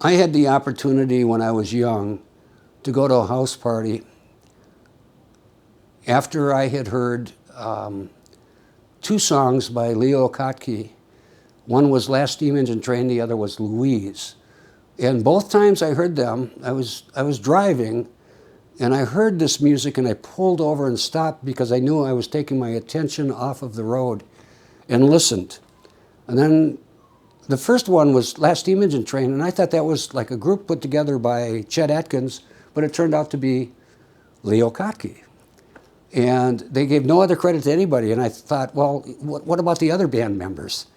I had the opportunity when I was young to go to a house party after I had heard two songs by Leo Kottke. One was Last Steam Engine Train, the other was Louise. And both times I heard them, I was driving, and I heard this music, and I pulled over and stopped because I knew I was taking my attention off of the road and listened. And then the first one was Last Steam Engine Train, and I thought that was like a group put together by Chet Atkins, but it turned out to be Leo Kottke. And they gave no other credit to anybody, and I thought, well, what about the other band members?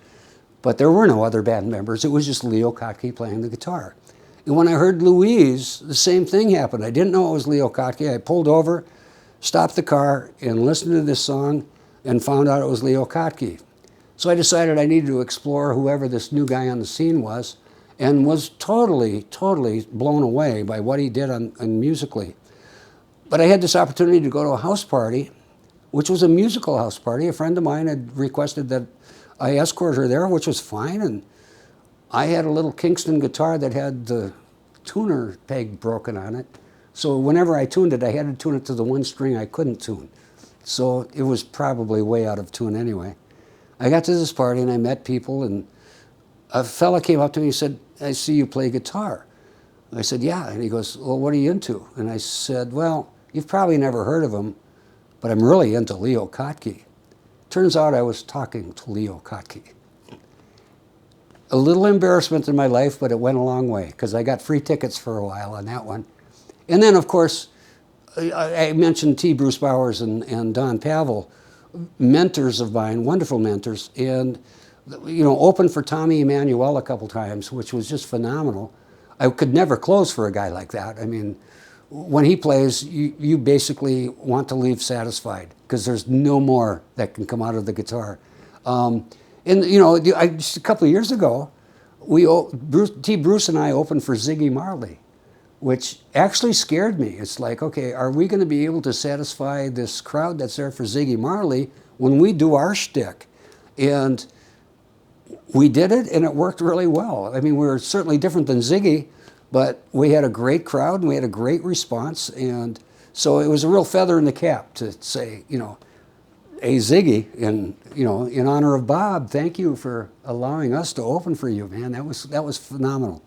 But there were no other band members. It was just Leo Kottke playing the guitar. And when I heard Louise, the same thing happened. I didn't know it was Leo Kottke. I pulled over, stopped the car, and listened to this song and found out it was Leo Kottke. So I decided I needed to explore whoever this new guy on the scene was, and was totally, totally blown away by what he did on musically. But I had this opportunity to go to a house party, which was a musical house party. A friend of mine had requested that I escort her there, which was fine, and I had a little Kingston guitar that had the tuner peg broken on it. So whenever I tuned it, I had to tune it to the one string I couldn't tune. So it was probably way out of tune anyway. I got to this party and I met people, and a fella came up to me and said, "I see you play guitar." I said, "Yeah." And he goes, "Well, what are you into?" And I said, "Well, you've probably never heard of him, but I'm really into Leo Kottke." Turns out I was talking to Leo Kottke. A little embarrassment in my life, but it went a long way because I got free tickets for a while on that one. And then, of course, I mentioned T. Bruce Bowers and Don Pavel, mentors of mine, wonderful mentors, and opened for Tommy Emmanuel a couple times, which was just phenomenal. I could never close for a guy like that. I mean, when he plays, you basically want to leave satisfied because there's no more that can come out of the guitar. Just a couple of years ago, Bruce and I opened for Ziggy Marley, which actually scared me. It's like, okay, are we going to be able to satisfy this crowd that's there for Ziggy Marley when we do our shtick? And we did it, and it worked really well. I mean, we were certainly different than Ziggy, but we had a great crowd, and we had a great response. And so it was a real feather in the cap to say, "Hey, Ziggy, in honor of Bob, thank you for allowing us to open for you, man. That was phenomenal."